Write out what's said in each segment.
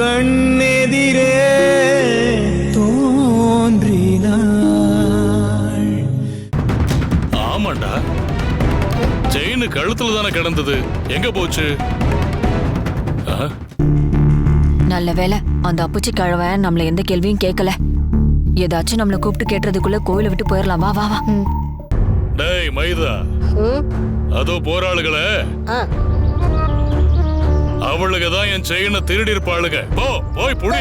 கண்ணெதிரே தோன்றினாள். ஆமாண்டா, செயின் கழுத்துல தானே கிடந்தது, எங்க போச்சு? நல்ல வேலை அந்த அப்புச்சி கிழவன் நம்மள எந்த கேள்வியும் கேட்கல. ஏதாச்சும் நம்மள கூப்பிட்டு கேட்டதுக்குள்ள கோயிலை விட்டு போயிடலாம். வா வா வா. டேய் மைதா, அதோ போராளுகளே, அவளுக்கு தான் என் செயினை திருடி இருப்பாளுங்க. போ போய் புடி.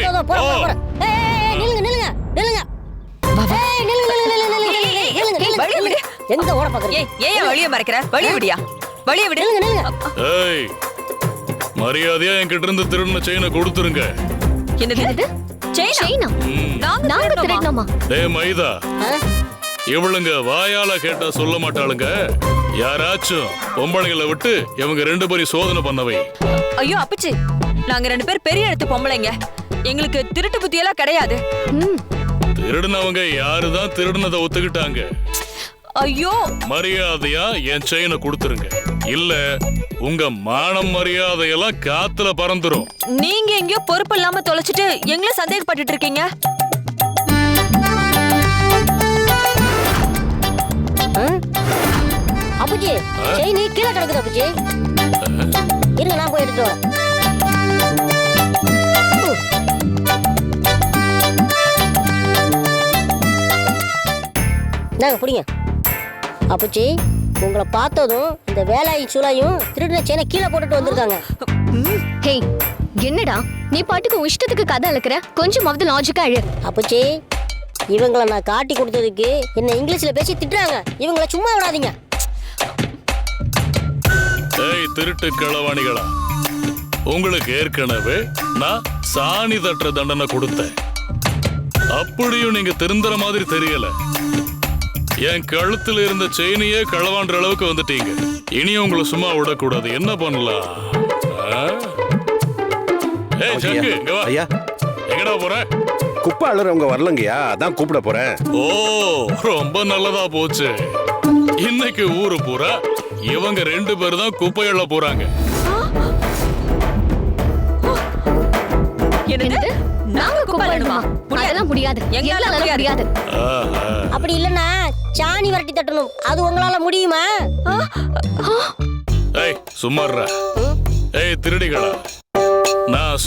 எங்க ஓட பாக்குறீங்க? ஏன் வழிய மறைக்கிற? வழிய விடியா, வழிய விடு. ஏய், மரியாதையா என்கிட்ட இருந்து திருடின செயினை கொடுத்துருங்க. என்னது? செயினா? நாங்க திருடணுமா? டேய் மைதா, இவளுங்க வாயால கேட்டா சொல்ல மாட்டாளுங்க. யாராச்சும் பொம்பளைங்களை விட்டு இவங்க 2 பேரும் சோதனை பண்ணவை. ஐயோ அப்புச்சி, நாங்க 2 பேர் பெரிய இடத்து பொம்பளைங்க. எங்களுக்கு திருட்டு புத்தி எல்லாம் கிடையாது. திருடுனவங்க யாருதான் திருடுனதை ஒத்துக்கிட்டாங்க. ஐயோ, மரியாதையா என் செயினை கொடுத்துருங்க, இல்ல உங்க மானம் மரியாதையெல்லாம் காத்துல பறந்துரும். நீங்க எங்கயோ பொறுப்பு இல்லாம தொலைச்சிட்டு எங்களை சந்தேகப்பட்டுட்டு இருக்கீங்க. அப்புச்சி, செயின் கீழே கிடக்குது அப்புச்சி. இருங்க, நான் போய் எடுத்து வரேன். நாங்க புடிங்க. அப்புச்சி, உங்களை பார்த்ததும் இந்த வேலாயும் சூலாயும் திருடின செயினை கீழே போட்டுட்டு வந்திருக்காங்க. ஹே, என்னடா நீ பாட்டுக்கு இஷ்டத்துக்கு கதை அழுக்கிற? கொஞ்சமாவது லாஜிக்கா அழு. அப்புச்சி, இவங்களை நான் காட்டி கொடுத்ததுக்கு என்ன இங்கிலீஷ்ல பேசி திட்டுறாங்க. இவங்கள சும்மா விடாதீங்க. ஏய் திருட்டு களவாணிகளா, உங்களுக்கு ஏற்கனவே நான் சாணி தட்டுற தண்டனை கொடுத்தேன். அப்படியும் நீங்க திருந்துற மாதிரி தெரியல. என் கழுத்துல இருந்த செயினையே களவான்ற அளவுக்கு வந்துட்டீங்க. இனி உங்களை சும்மா விடக்கூடாது. என்ன பண்ணலாம்? ஏய் ஜக்கு, இங்க வா. ஐயா, எங்கடா போற? குப்பை அள்ளறவங்க வரலங்கய்யா, அதான் கூப்பிட போறேன். ஓ, ரொம்ப நல்லதா போச்சு. இன்னைக்கு ஊரு பூரா இவங்க 2 பேர் தான் குப்பை அள்ள போறாங்க. என்னது? நாங்க குப்பை அள்ளணுமா? அதெல்லாம் முடியாது, எங்களால முடியாது. அப்படி இல்லன்னா சாணி வரட்டி தட்டணும். அது உங்களால முடியுமா? ஏய் சும்மாறா. ஏய் திருடிகளா, நான்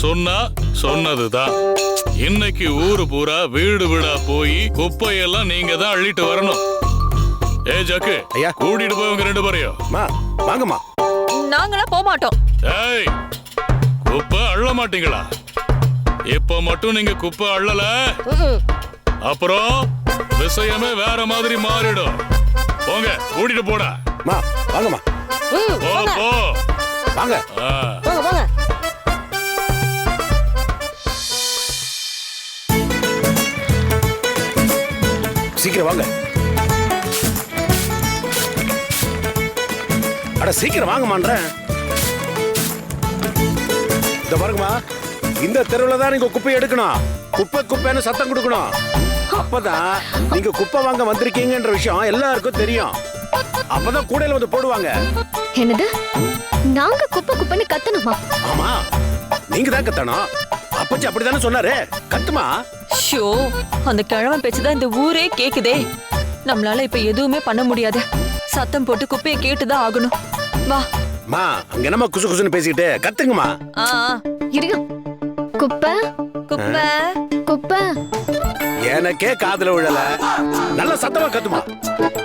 சொன்னதுதான். இன்னைக்கு ஊரு பூரா வீடு வீடா போய் குப்பையெல்லாம் நீங்க தான் அள்ளிட்டு வரணும். ஏய் ஜக்கு, ஐயா, கூட்டிட்டு போய் உங்க 2 பேரையும். வாங்கம்மா. நாங்களா போக மாட்டோம். ஏய், குப்பை அள்ள மாட்டீங்களா? இப்ப மட்டும் நீங்க குப்பை அள்ளல, அப்புறம் விஷயமே வேற மாதிரி மாறிடும். போங்க, கூட்டிட்டு போடா. வாங்கம்மா. போ போ. வாங்க. போங்க போங்க. சீக்கிரம் வாங்க. அட சீக்கிரம் வாங்கம்மான்றேன். இந்த பாருங்கம்மா, இந்த தெருவுல தான் நீங்க குப்பை எடுக்கணும். குப்பைன்னு சத்தம் கொடுக்கணும். அப்பதான் நீங்க குப்பை வாங்க வந்திருக்கீங்கன்ற விஷயம் எல்லாருக்கும் தெரியும். அப்பதான் கூடையில வந்து போடுவாங்க. என்னது? நாங்க குப்பைன்னு கத்தணுமா? ஆமா, நீங்க தான் கத்தணும். அப்பச்சி அப்படிதானே சொன்னாரு, கத்துமா. ஷோ, அந்த கிழவன் பேச்சுதான் இந்த ஊரே கேக்குதே. நம்மளால இப்ப எதுவுமே பண்ண முடியாது. சத்தம் போட்டு குப்பையை கேட்டுதான் ஆகணும். வா. மா, அங்க என்னமா குசு குசுன்னு பேசிக்கிட்டு கத்துங்கம்மா. இருங்க. குப்பை குப்பை குப்பை. எனக்கே காதுல விழல. நல்ல சத்தமா கத்துமா.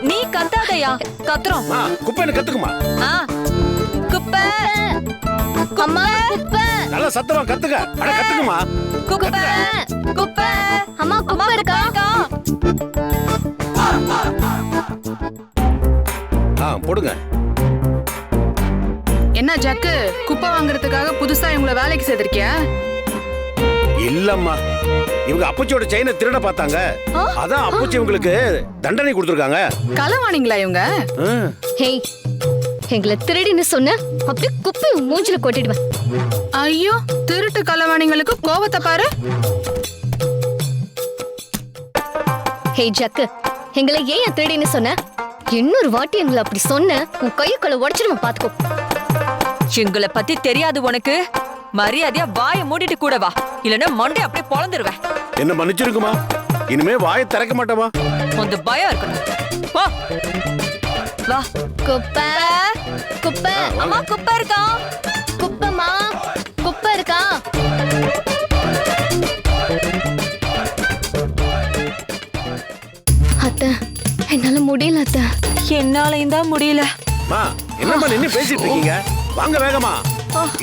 நீ கத்தாதயா, கத்துறோம். குப்பைன்னு கத்துக்குமா. குப்பை அம்மா, குப்பை. நல்ல சத்தமா கத்துக்க. அட கத்துக்குமா. குப்பை குப்பை. அம்மா, குப்பை இருக்கா? போடுங்க. என்ன ஜக்கு, குப்பை வாங்குறதுக்காக புதுசா இவங்கள வேலைக்கு சேர்த்திருக்கியா? இல்லம்மா, இவங்க அப்பச்சியோட செயினை திருட பார்த்தாங்க. அதான் அப்பச்சி இவங்களுக்கு தண்டனை கொடுத்திருக்காங்க. களவாணிங்களா இவங்க? ஹே, எங்களை திருடின்னு சொன்ன அப்படியே குப்பை மூஞ்சில கொட்டிடுவேன். ஐயோ, திருட்டு களவாணிங்களுக்கு கோவத்தை பாரு. ஹே ஜக்கு, எங்களை ஏன் திருடின்னு சொன்ன? இன்னொரு வாட்டி எங்களை அப்படி சொன்ன உன் கையக்குள்ள உடைச்சிருவேன், பாத்துக்கோ. எங்களை பத்தி தெரியாது உனக்கு? மரியாதையா வாயை மூடிட்டு கூட வா, இல்லன்னா மண்டை அப்படியே பொளந்துருவேன். என்ன மன்னிச்சிருக்குமா, இனிமே வாயை திறக்க மாட்டேமா. அந்த பயம் இருக்கணும். வா வா. குப்பை குப்பை அம்மா குப்பை இருக்கா? குப்பைமா குப்பை இருக்கா? அத்தை என்னால முடியல அத்தை. என்னாலையும் தான் முடியல. மா, என்னம்மா நின்னு பேசிட்டு இருக்கீங்க? வாங்க வேகமா.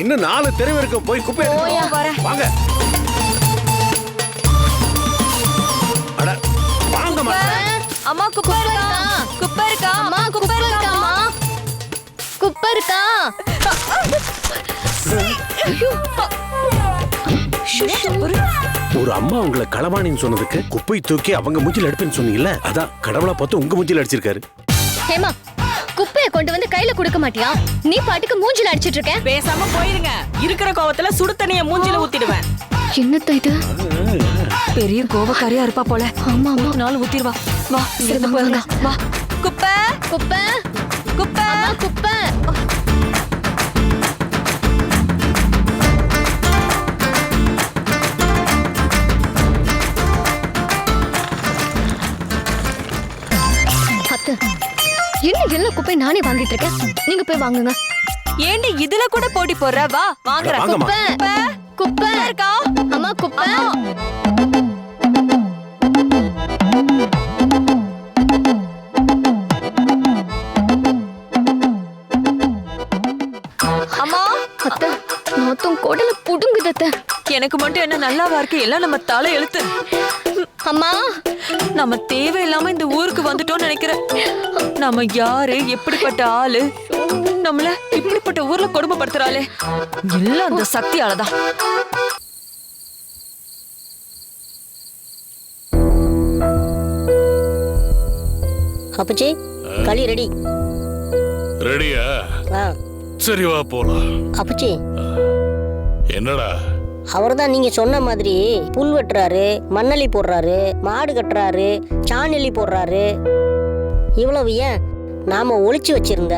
இன்னும் 4 தெருவு இருக்கு, போய் குப்பை எடுக்கணும். வரேன். வாங்க. அட வாங்கம்மா. அம்மா குப்பை இருக்கா? குப்பை இருக்கா? அம்மா குப்பை இருக்காமா? குப்பை இருக்கா? ஒரு அம்மா உங்களை களவாணின்னு சொன்னதுக்கு குப்பை தூக்கி அவங்க மூஞ்சில எடுப்பேன்னு சொன்னீங்கல்ல, அதான் கடவுளா பார்த்து உங்க மூஞ்சில அடிச்சிருக்காரு. ஹேமா, குப்பையை கொண்டு வந்து கையில கொடுக்க மாட்டியா? நீ பாட்டுக்கு மூஞ்சில அடிச்சிட்டு இருக்க. பேசாம போயிருங்க. இருக்கிற கோவத்துல சுடு தண்ணிய மூஞ்சில ஊத்திடுவேன். என்னத்த இது? பெரிய கோபக்காரியா இருப்பா போல. ஆமா ஆமா. நாள் ஊத்திடுவா. வா இருந்து போயிருங்க. வா. குப்பை குப்பை குப்பை அம்மா, குப்பை. அத்தை, என்ன எல்லா குப்பை நானே வாங்கிட்டு இருக்கேன். நீங்க போய் வாங்குங்க. ஏண்டி இதுல கூட போட்டி போடுற? வா வாங்குற. வாங்கம்மா. குப்பை குப்பை இருக்கா? அம்மா குப்பை. அம்மா அத்தை, நாத்தம் குடல புடுங்குது அத்தை. எனக்கு மட்டும் என்ன நல்லாவா இருக்கு? எல்லாம் நம்ம தலை எழுத்து. அம்மா நம்ம தேவையில்லாம இந்த ஊருக்கு வந்துட்டோம்னு நினைக்கிறேன். நம்ம யாரு, எப்படிப்பட்ட ஆளு, நம்மள இப்படிப்பட்ட ஊர்ல கொடுமைப்படுத்துறாளே, எல்லாம் அந்த சக்தியாலதான். அப்பச்சி களி ரெடி. ரெடியா? ஆ சரி வா போலாம். அப்பச்சி, என்னடா? அவர்தான் நீங்க சொன்ன மாதிரி புல் வெட்டுறாரு, மண்ணள்ளி போடுறாரு, மாடு கட்டுறாரு, சாணி போடுறாரு. இவ்வளவு ஏன், நாம ஒளிச்சு வச்சிருந்த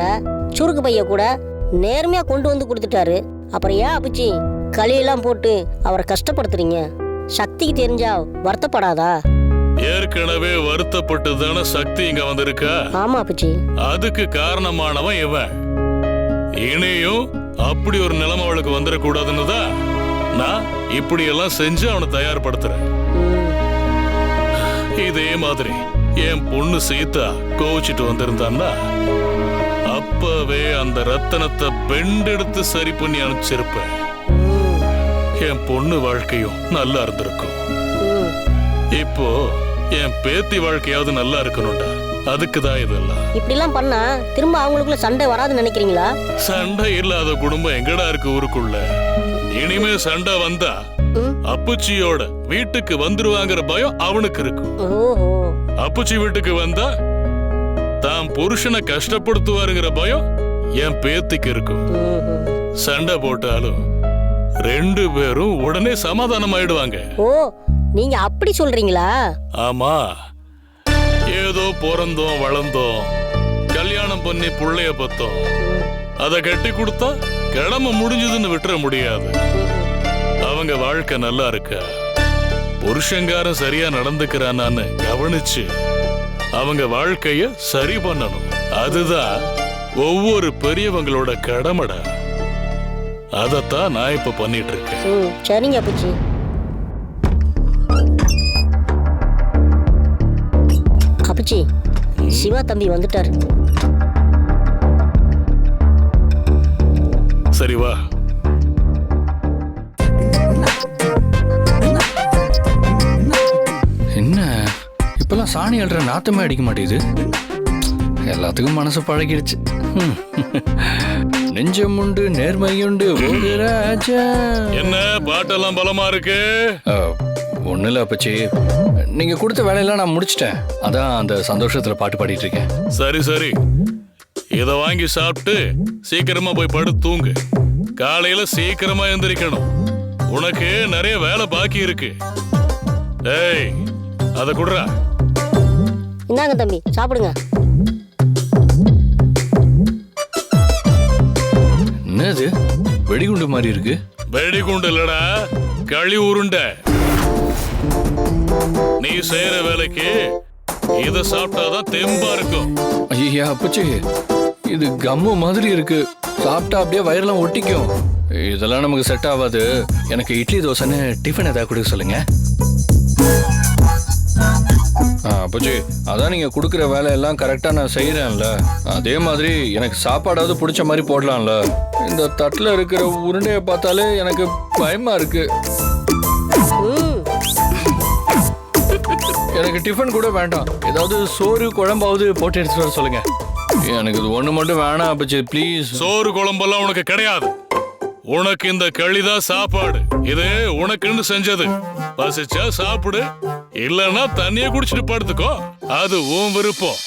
சுருக்கு பைய கூட நேர்மையா கொண்டு வந்து கொடுத்துட்டாரு. அப்புறம் ஏன் அப்பச்சி களியெல்லாம் போட்டு அவரை கஷ்டப்படுத்துறீங்க? சக்திக்கு தெரிஞ்சா வருத்தப்படாதா? ஏற்கனவே வருத்தப்பட்டு தானே சக்தி இங்க வந்திருக்கா. ஆமா அப்பச்சி. அதுக்கு காரணமானவன் இவன். இனியும் அப்படி ஒரு நிலைமை அவளுக்கு வந்துடக்கூடாதுன்னு தான் நான் இப்படி எல்லாம் செஞ்சு அவனை தயார்படுத்துறேன். இதே மாதிரி என் பொண்ணு சீதா கோவிச்சிட்டு வந்திருந்தான்னா அப்பவே அந்த ரத்தனத்தை பெண்டெடுத்து சரி பண்ணி அனுப்பிச்சிருப்பேன். என் பொண்ணு வாழ்க்கையும் நல்லா இருந்திருக்கும். இப்போ என் பேத்தி வாழ்க்கையாவது நல்லா இருக்கணும்டா. அதுக்குதான் இதெல்லாம். இப்படி எல்லாம் பண்ணா திரும்ப அவங்களுக்குள்ள சண்டை வராதுன்னு நினைக்கிறீங்களா? சண்டை இல்லாத குடும்பம் எங்கடா இருக்கு ஊருக்குள்ள? இனிமே சண்டை வந்தா அப்புச்சியோட வீட்டுக்கு வந்துருவாங்கிற பயம் அவனுக்கு இருக்கும். ஓஹோ. அப்புச்சி வீட்டுக்கு வந்தா தான் புருஷனை கஷ்டப்படுத்துவாருங்கிற பயம் என் பேத்திக்கு இருக்கும். சண்டை போட்டாலும் 2 பேரும் உடனே சமாதானம் ஆயிடுவாங்க. ஓ, நீங்க அப்படி சொல்றீங்களா? ஆமா, ஏதோ பிறந்தோம் வளர்ந்தோம் கல்யாணம் பண்ணி புள்ளைய பத்தோம், அதை கட்டி கொடுத்தா கிழமை முடிஞ்சதுன்னு விட்டுற முடியாது. அவங்க வாழ்க்கை நல்லா இருக்கா, புருஷங்காரன் சரியா நடந்துக்கிறானான்னு கவனிச்சு அவங்க வாழ்க்கைய சரி பண்ணணும். அதுதான் ஒவ்வொரு பெரியவங்களோட கடமைடா. அதத்தான் நான் இப்ப பண்ணிட்டு இருக்கேன். சரிங்க அப்பச்சி. அப்பச்சி, சிவா தம்பி வந்துட்டாரு. சரி வா. என்ன இப்பெல்லாம் சாணி அல்ற நாத்தமே அடிக்க மாட்டேங்குது. எல்லாத்துக்கும் மனசு பழகிடுச்சு. நெஞ்சமுண்டு நேர்மையுண்டு ஒரு ராஜா. என்ன பாட்டெல்லாம் பலமா இருக்கு? ஒண்ணு இல்ல அப்பச்சி, நீங்க கொடுத்த வேலையெல்லாம் நான் முடிச்சிட்டேன். அதான் அந்த சந்தோஷத்துல பாட்டு பாடிட்டு இருக்கேன். சரி சரி, இத வாங்கி சாப்பிட்டு சீக்கிரமா போய் படுத்து தூங்கு. காலையில சீக்கிரமா எந்திரிக்கணும். உனக்கு நிறைய வேலை பாக்கி இருக்கு. ஏய், அத குடுறா. இந்தாங்க தம்பி, சாப்பிடுங்க. என்னது வெடிகுண்டு மாதிரி இருக்கு? வெடிகுண்டு இல்லடா, களி உருண்டை. நீ செய்யற வேலைக்கு இத சாப்பிட்டாதான் தெம்பா இருக்கும். ஐயா அப்பச்சி, இது கம்மு மாதிரி இருக்கு. சாப்பிட்டா அப்படியே வயிறெல்லாம் ஒட்டிக்கும். இதெல்லாம் நமக்கு செட் ஆகாது. எனக்கு இட்லி தோசைன்னு டிஃபன் ஏதாவது கொடுக்க சொல்லுங்க. அப்பச்சி, அதான் நீங்க கொடுக்குற வேலையெல்லாம் கரெக்டா நான் செய்யறேன்ல, அதே மாதிரி எனக்கு சாப்பாடாவது பிடிச்ச மாதிரி போடலாம்ல. இந்த தட்டுல இருக்கிற உருண்டையை பார்த்தாலே எனக்கு பயமா இருக்கு. எனக்கு டிஃபன் கூட வேண்டாம், ஏதாவது சோறு குழம்பாவது போட்டு எடுத்துட்டு வர சொல்லுங்க. எனக்கு இது ஒண்ணு மட்டும் வேணாம் அப்பச்சி, ப்ளீஸ். சோறு குழம்பெல்லாம் உனக்கு கிடையாது. உனக்கு இந்த களிதான் சாப்பாடு. இது உனக்குன்னு செஞ்சது. பசிச்சா சாப்பிடு, இல்லன்னா தண்ணிய குடிச்சிட்டு படுத்துக்கோ. அது உன் விருப்பம்.